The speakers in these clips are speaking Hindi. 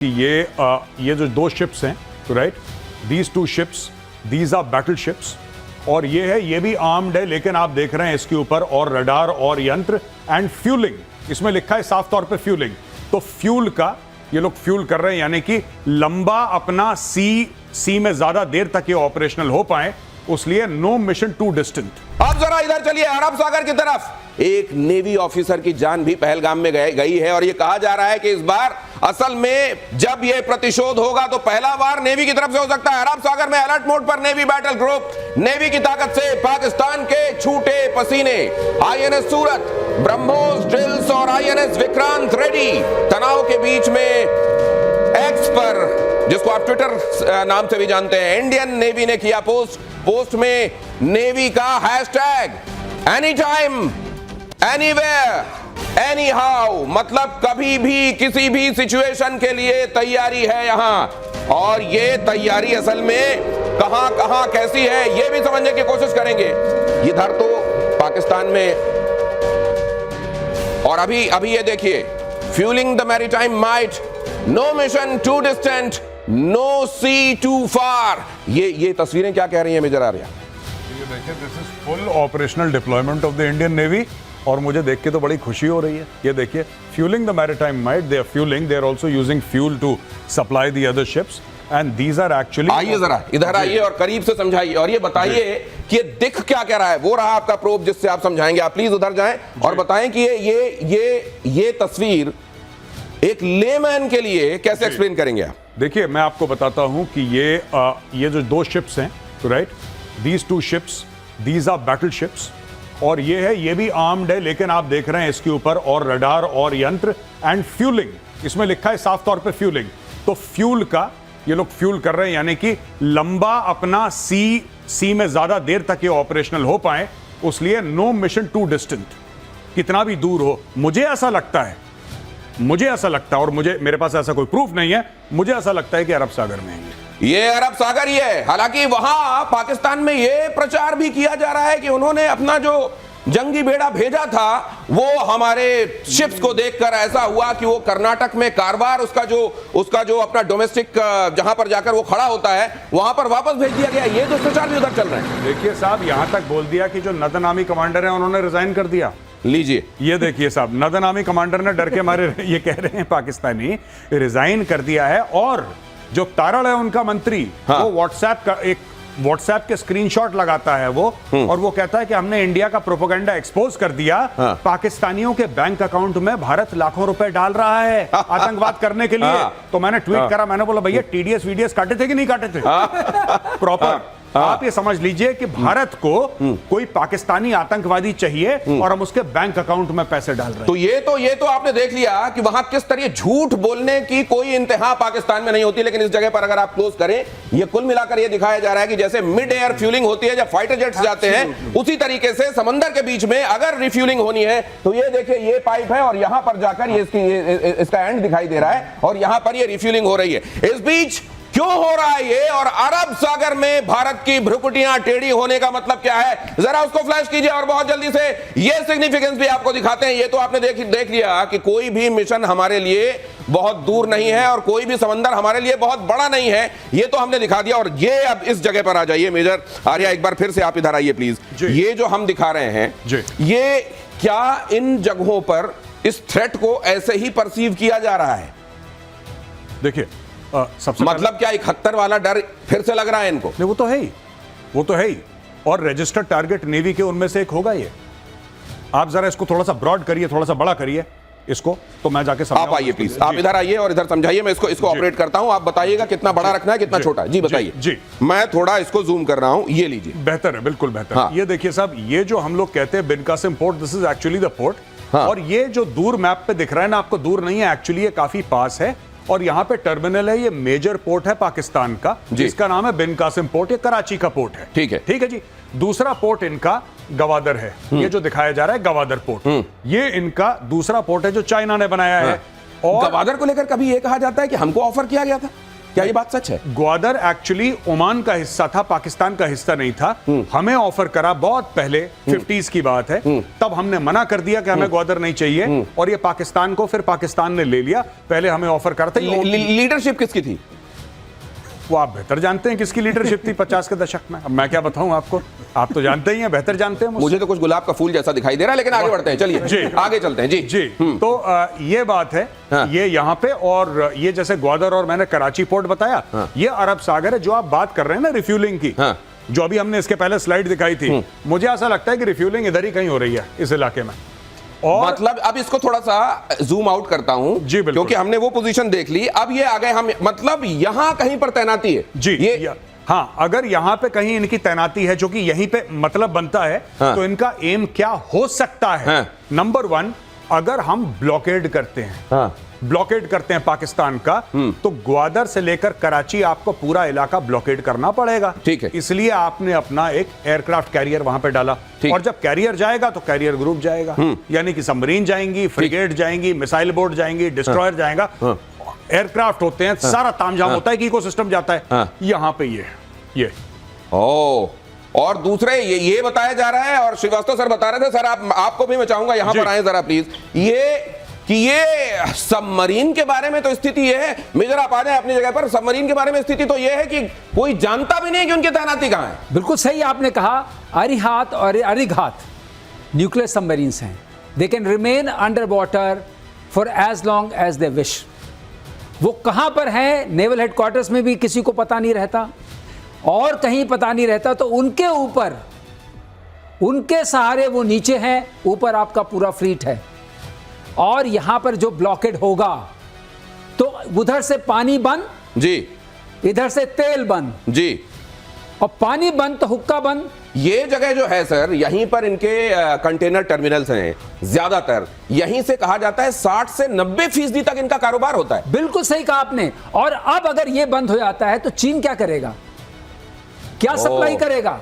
ये जो दो शिप्स हैं, right, these two ships, these are battle ships, और ये भी आर्म्ड है, लेकिन आप देख रहे हैं इसके ऊपर और रडार और यंत्र एंड फ्यूलिंग, इसमें लिखा है साफ तौर पे फ्यूलिंग। तो फ्यूल का ये लोग फ्यूल कर रहे हैं, यानी कि लंबा अपना सी में ज्यादा देर तक ये ऑपरेशनल हो पाए, उसलिए नो मिशन टू डिस्टेंट। अब जरा इधर चलिए अरब सागर की तरफ। एक नेवी ऑफिसर की जान भी पहलगाम में गई है, और यह कहा जा रहा है कि इस बार असल में जब यह प्रतिशोध होगा तो पहला बार नेवी की तरफ से हो सकता है। अरब सागर में अलर्ट मोड पर नेवी बैटल ग्रुप, नेवी की ताकत से पाकिस्तान के छूटे पसीने। आईएनएस सूरत, ब्रह्मोस ड्रिल्स और आईएनएस विक्रांत रेड्डी तनाव के बीच में एक्स पर, जिसको आप ट्विटर नाम से भी जानते हैं, इंडियन नेवी ने किया पोस्ट में नेवी का hashtag any time anywhere any how, मतलब कभी भी किसी भी सिचुएशन के लिए तैयारी है यहां। और ये तैयारी असल में कहां कैसी है ये भी समझने की कोशिश करेंगे। इधर तो पाकिस्तान में, और अभी ये देखिए, fuelling the maritime might, no mission too distant, no sea too far. ये तस्वीरें क्या कह रही हैं मेजर आर्या? ये देखिए, this is full operational deployment of the Indian navy, और मुझे देख के तो बड़ी खुशी हो रही है। ये देखिए, fuelling the maritime might, they are fuelling, they are also using fuel to supply the other ships, and these are actually. आइए जरा इधर आइए और करीब से समझाइए, और ये बताइए कि ये दिख क्या कह रहा है। वो रहा आपका प्रोब जिससे आप समझाएंगे। आप प्लीज उधर जाएं और बताएं कि ये तस्वीर एक लेमैन के लिए कैसे एक्सप्लेन करेंगे आप? देखिए, मैं आपको बताता हूं कि ये जो दो शिप्स हैं, right, these two ships, these are battle ships, और ये भी आर्म्ड है, लेकिन आप देख रहे हैं इसके ऊपर और रडार और यंत्र एंड फ्यूलिंग, इसमें लिखा है साफ तौर पे फ्यूलिंग। तो फ्यूल का ये लोग फ्यूल कर रहे हैं, यानी कि लंबा अपना सी में ज्यादा देर तक ये ऑपरेशनल हो पाए, उसलिए नो मिशन टू डिस्टेंट, कितना भी दूर हो। मुझे ऐसा लगता है, और मेरे पास ऐसा कोई प्रूफ नहीं है, मुझे ऐसा लगता है कि अरब सागर में है ये अरब सागर ही है। हालांकि वहां पाकिस्तान में ये प्रचार भी किया जा रहा है कि उन्होंने अपना जो जंगी बेड़ा भेजा था वो हमारे शिप्स को देखकर ऐसा हुआ कि वो कर्नाटक में कारवार, उसका जो अपना डोमेस्टिक जहां पर जाकर वो खड़ा होता है, वहां पर वापस भेज दिया गया। ये दुष्प्रचार भी उधर चल रहे हैं। देखिए साहब, यहां तक बोल दिया कि जो नदन आर्मी कमांडर है उन्होंने रिजाइन कर दिया। लीजिए, ये देखिए साहब, नदन आर्मी कमांडर ने डर के मारे ये कह रहे हैं पाकिस्तानी रिजाइन कर दिया है, और जो तारड़ है उनका मंत्री, हाँ, वो व्हाट्सएप के स्क्रीनशॉट लगाता है वो, और वो कहता है कि हमने इंडिया का प्रोपेगेंडा एक्सपोज कर दिया। हाँ, पाकिस्तानियों के बैंक अकाउंट में भारत लाखों रुपए डाल रहा है आतंकवाद करने के लिए। हाँ, तो मैंने ट्वीट करा, मैंने बोला भैया टीडीएस वीडीएस काटे थे कि नहीं काटे थे? प्रॉपर आप ये समझ लीजिए कि भारत को कोई पाकिस्तानी आतंकवादी चाहिए, और हम उसके बैंक अकाउंट में पैसे डाल रहे हैं। तो ये तो आपने देख लिया कि वहां किस तरह झूठ बोलने की कोई इंतहा पाकिस्तान में नहीं होती, लेकिन इस जगह पर अगर आप क्लोज करें, ये कुल मिलाकर ये दिखाया जा रहा है कि जैसे मिड एयर फ्यूलिंग होती है जब फाइटर जेट्स जाते हैं, उसी तरीके से समंदर के बीच में अगर रिफ्यूलिंग होनी है तो ये देखिए, ये पाइप है और यहां पर जाकर इसका एंड दिखाई दे रहा है, और यहां पर ये रिफ्यूलिंग हो रही है। इस बीच क्यों हो रहा है ये, और अरब सागर में भारत की भ्रुकुटियां टेढ़ी होने का मतलब क्या है, जरा उसको फ्लैश कीजिए और बहुत जल्दी से ये सिग्निफिकेंस भी आपको दिखाते हैं। ये तो आपने देख लिया कि कोई भी मिशन हमारे लिए बहुत दूर नहीं है, और कोई भी समंदर हमारे लिए बहुत बड़ा नहीं है, ये तो हमने दिखा दिया। और ये अब इस जगह पर आ जाइए मेजर आर्या, एक बार फिर से आप इधर आइए प्लीज। ये जो हम दिखा रहे हैं, ये क्या इन जगहों पर इस थ्रेट को ऐसे ही परसीव किया जा रहा है? देखिए, सबसे मतलब क्या 71 वाला डर फिर से लग रहा है इनको? नहीं, वो तो है ही, और रजिस्टर्ड टारगेट नेवी के उनमें से एक होगा ये। आप जरा इसको थोड़ा सा ब्रॉड करिए, थोड़ा सा बड़ा करिए इसको, तो मैं जाके आप आइए प्लीज, आप इधर आइए और इधर समझाइए। मैं इसको ऑपरेट करता हूं, आप बताइएगा कितना बड़ा रखना है, कितना छोटा। जी बताइए। जी, मैं थोड़ा इसको जूम कर रहा हूं, ये लीजिए। बेहतर है, बिल्कुल बेहतर। हाँ। ये देखिए साहब, ये जो हम लोग कहते हैं Bin Qasim port, this is actually the port. हाँ। और ये जो दूर मैप पे दिख रहा है ना आपको, दूर नहीं है एक्चुअली, ये काफी पास है, और यहां पे टर्मिनल है। ये मेजर पोर्ट है पाकिस्तान का, जिसका नाम है बिन कासिम पोर्ट। ये कराची का पोर्ट है। ठीक है जी। दूसरा पोर्ट इनका गवादर है, ये जो दिखाया जा रहा है गवादर पोर्ट, ये इनका दूसरा पोर्ट है जो चाइना ने बनाया है। और गवादर को लेकर कभी ये कहा जाता है कि हमको ऑफर किया गया था? क्या ये बात सच है? ग्वादर एक्चुअली ओमान का हिस्सा था, पाकिस्तान का हिस्सा नहीं था। हमें ऑफर करा बहुत पहले, 50s की बात है, तब हमने मना कर दिया कि हमें ग्वादर नहीं चाहिए, और ये पाकिस्तान को, फिर पाकिस्तान ने ले लिया। पहले हमें ऑफर करता लीडरशिप किसकी थी? वो आप बेहतर जानते हैं किसकी लीडरशिप थी 50 के दशक में। अब मैं क्या बताऊं आपको, आप तो जानते ही हैं, बेहतर जानते हैं मुझसे। मुझे तो कुछ गुलाब का फूल जैसा दिखाई दे रहा है, लेकिन आगे बढ़ते हैं, चलिए आगे चलते हैं। जी जी। तो ये बात है, हाँ। ये यहाँ पे, और ये जैसे ग्वादर और मैंने कराची पोर्ट बताया, ये अरब सागर है। जो आप बात कर रहे हैं ना रिफ्यूलिंग की, हाँ। जो अभी हमने इसके पहले स्लाइड दिखाई थी, मुझे ऐसा लगता है कि रिफ्यूलिंग इधर ही कहीं हो रही है इस इलाके में। और मतलब अब इसको थोड़ा सा जूम आउट करता हूं, जी बिल्कुल, क्योंकि हमने वो पोजीशन देख ली। अब ये आ गए हम, मतलब यहां कहीं पर तैनाती है जी ये। हाँ, अगर यहां पे कहीं इनकी तैनाती है, जो कि यहीं पे मतलब बनता है, हाँ। तो इनका एम क्या हो सकता है? हाँ। नंबर 1, अगर हम ब्लॉकेड करते हैं, हाँ। ब्लॉकेड करते हैं पाकिस्तान का, तो ग्वादर से लेकर कराची आपको पूरा इलाका ब्लॉकेड करना पड़ेगा। ठीक है। इसलिए आपने अपना एक एयरक्राफ्ट कैरियर वहां पे डाला, और जब कैरियर जाएगा तो कैरियर ग्रुप जाएगा, यानी कि सबमरीन जाएंगी, फ्रिगेट जाएंगी, मिसाइल बोट जाएंगी, डिस्ट्रॉयर जाएगा, एयरक्राफ्ट होते हैं, सारा तामझाम होता है कि इकोसिस्टम जाता है। यहां पे ये ओ, और दूसरे ये बताया जा रहा है, और श्रीवास्तव सर बता रहे थे, सर आपको भी मैं चाहूंगा यहां पर आए जरा प्लीज, ये सबमरीन के बारे में तो स्थिति ये है, मेजर आप आ जाए अपनी जगह पर, सबमरीन के बारे में स्थिति तो ये है कि कोई जानता भी नहीं कि उनकी तैनाती कहां है। बिल्कुल सही आपने कहा, अरिहात और अरिघात न्यूक्लियर सबमरीन्स हैं। They can remain under water for as long as they wish. वो कहां पर हैं, नेवल हेडक्वार्टर्स में भी किसी को पता नहीं रहता, और कहीं पता नहीं रहता, तो उनके ऊपर, उनके सहारे वो नीचे हैं, ऊपर आपका पूरा फ्लीट है। और यहां पर जो ब्लॉकेड होगा, तो उधर से पानी बंद जी, इधर से तेल बंद जी, और पानी बंद तो हुक्का बंद। ये जगह जो है सर, यहीं पर इनके कंटेनर टर्मिनल्स हैं ज्यादातर, यहीं से कहा जाता है 60 से 90% तक इनका कारोबार होता है। बिल्कुल सही कहा आपने। और अब अगर ये बंद हो जाता है तो चीन क्या करेगा, क्या सप्लाई करेगा,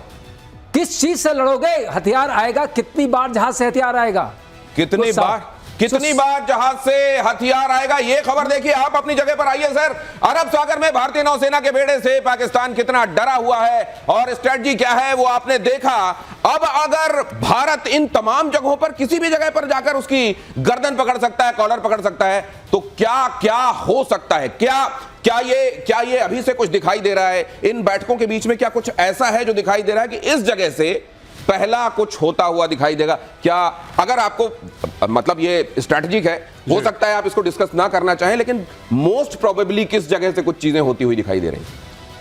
किस चीज से लड़ोगे? हथियार आएगा, कितनी बार जहाज से हथियार आएगा, कितनी बार जहाज से हथियार आएगा? ये खबर देखिए, आप अपनी जगह पर आइए सर। अरब सागर में भारतीय नौसेना के बेड़े से पाकिस्तान कितना डरा हुआ है और स्ट्रेटजी क्या है वो आपने देखा। अब अगर भारत इन तमाम जगहों पर किसी भी जगह पर जाकर उसकी गर्दन पकड़ सकता है, कॉलर पकड़ सकता है, तो क्या क्या हो सकता है? क्या ये अभी से कुछ दिखाई दे रहा है? इन बैठकों के बीच में क्या कुछ ऐसा है जो दिखाई दे रहा है कि इस जगह से पहला कुछ होता हुआ दिखाई देगा? क्या, अगर आपको मतलब ये स्ट्रैटेजिक है, हो सकता है आप इसको डिस्कस ना करना चाहें, लेकिन मोस्ट प्रोबेबली किस जगह से कुछ चीजें होती हुई दिखाई दे रही हैं?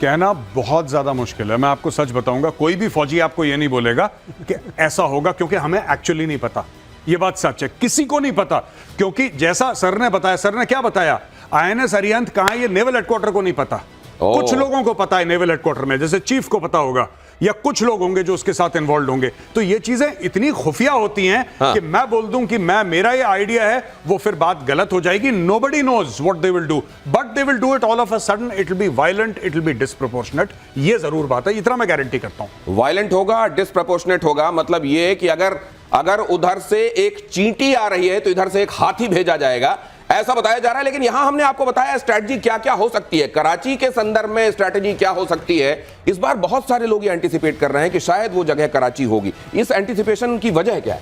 कहना बहुत ज्यादा मुश्किल है। मैं आपको सच बताऊंगा, कोई भी फौजी आपको ये नहीं बोलेगा कि ऐसा होगा, क्योंकि हमें एक्चुअली नहीं पता। ये बात सच है, किसी को नहीं पता, क्योंकि जैसा सर ने बताया, सर ने क्या बताया, INS अरिहंत कहां है ये नेवल हेडक्वार्टर को नहीं पता। कुछ लोगों को पता है नेवल हेडक्वार्टर में, जैसे चीफ को पता होगा, या कुछ लोग होंगे जो उसके साथ इन्वॉल्व होंगे। तो ये चीजें इतनी खुफिया होती हैं कि मैं बोल दूं कि मेरा ये आइडिया है, वो फिर बात गलत हो जाएगी। Nobody knows what they will do, but they will do it all of a sudden. It will be violent, it will be disproportionate. ये जरूर बात है, इतना मैं गारंटी करता हूं। वायलेंट होगा, डिस्प्रोपोर्शनेट होगा, मतलब ये कि अगर उधर से एक चींटी आ रही है तो इधर से एक हाथी भेजा जाएगा, ऐसा बताया जा रहा है। लेकिन यहां हमने आपको बताया स्ट्रैटेजी क्या क्या हो सकती है, कराची के संदर्भ में स्ट्रैटेजी क्या हो सकती है। इस बार बहुत सारे लोग ये एंटिसिपेट कर रहे हैं कि शायद वो जगह कराची होगी। इस एंटिसिपेशन की वजह क्या है?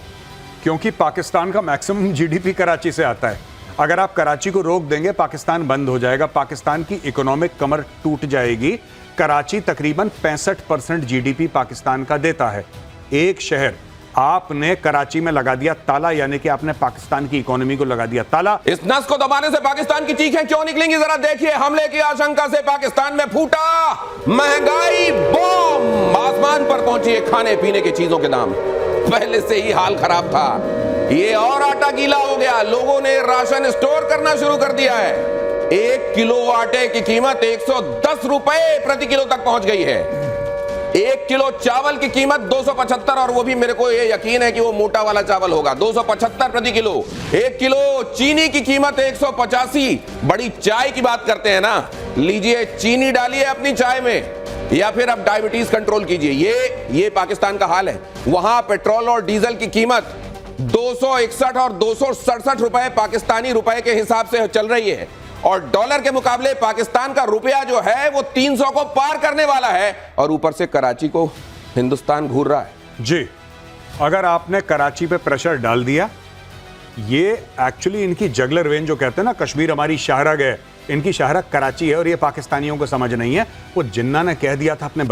क्योंकि पाकिस्तान का मैक्सिमम GDP कराची से आता है। अगर आप कराची को रोक देंगे, पाकिस्तान बंद हो जाएगा, पाकिस्तान की इकोनॉमिक कमर टूट जाएगी। कराची तकरीबन 65% GDP पाकिस्तान का देता है। एक शहर आपने कराची में लगा दिया ताला, यानी कि आपने पाकिस्तान की इकोनॉमी को लगा दिया ताला। इस नस को दबाने से पाकिस्तान की चीखें क्यों निकलेंगी? जरा देखिए, हमले की आशंका से पाकिस्तान में फूटा महंगाई बॉम्ब, आसमान पर पहुंची है खाने पीने की चीजों के दाम। पहले से ही हाल खराब था, ये और आटा गीला हो गया, लोगों ने राशन स्टोर करना शुरू कर दिया है। 1 किलो आटे की कीमत 110 रुपए प्रति किलो तक पहुंच गई है। 1 किलो चावल की कीमत 275, और वो भी मेरे को ये यकीन है कि वो मोटा वाला चावल होगा, 275 प्रति किलो। 1 किलो चीनी की कीमत 185। बड़ी चाय की बात करते हैं ना, लीजिए चीनी डालिए अपनी चाय में, या फिर अब डायबिटीज कंट्रोल कीजिए। ये पाकिस्तान का हाल है। वहां पेट्रोल और डीजल की कीमत 261 और 267 रुपए पाकिस्तानी रुपए के हिसाब से चल रही है, और डॉलर के मुकाबले पाकिस्तान का रुपया जो है वो 300 को पार करने वाला है, और ऊपर से कराची को हिंदुस्तान घूर रहा है। जी, अगर आपने कराची पे प्रेशर डाल दिया, ये एक्चुअली इनकी जगलर वेन जो कहते हैं ना, कश्मीर हमारी शाहरग है, इनकी शाहरग कराची है, और ये पाकिस्तानियों को समझ नहीं है। वो जिन्ना ने कह दिया था अपने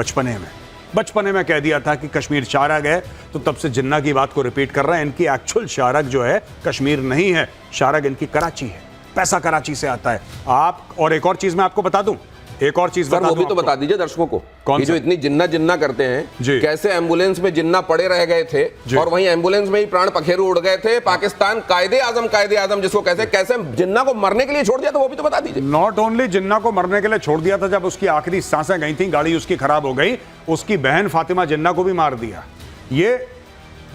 बचपने में कह दिया था कि कश्मीर शाहरग है, तो तब से जिन्ना की बात को रिपीट कर रहे हैं। इनकी एक्चुअल शाहरग जो है कश्मीर नहीं है, शाहरग इनकी कराची है, पैसा कराची से आता है। आप, और एक और चीज मैं आपको बता दूं, एक और चीज सर वो भी तो बता दीजिए दर्शकों को, कौन ये जो इतनी जिन्ना जिन्ना करते हैं, कैसे एम्बुलेंस में जिन्ना पड़े रह गए थे और वहीं एम्बुलेंस में ही प्राण पखेरु उड़ गए थे। पाकिस्तान कायदे आजम जिसको कैसे जिन्ना को मरने के लिए छोड़ दिया था, वो भी तो बता दीजिए। नॉट ओनली जिन्ना को मरने के लिए छोड़ दिया था, जब उसकी आखिरी सांसें गई थी, गाड़ी उसकी खराब हो गई, उसकी बहन फातिमा जिन्ना को भी मार दिया। ये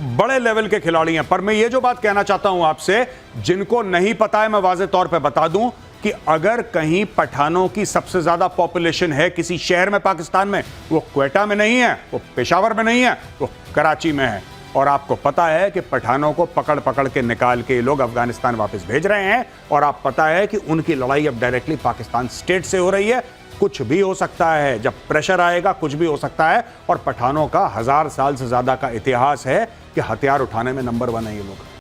बड़े लेवल के खिलाड़ी हैं। पर मैं ये जो बात कहना चाहता हूं आपसे, जिनको नहीं पता है, मैं वाज़े तौर पे बता दूं कि अगर कहीं पठानों की सबसे ज्यादा पॉपुलेशन है किसी शहर में पाकिस्तान में, वो क्वेटा में नहीं है, वो पेशावर में नहीं है, वो कराची में है। और आपको पता है कि पठानों को पकड़ पकड़ के निकाल के लोग अफगानिस्तान वापस भेज रहे हैं, और आप पता है कि उनकी लड़ाई अब डायरेक्टली पाकिस्तान स्टेट से हो रही है। कुछ भी हो सकता है, जब प्रेशर आएगा कुछ भी हो सकता है। और पठानों का 1000 साल से ज्यादा का इतिहास है कि हथियार उठाने में नंबर 1 है ये लोग।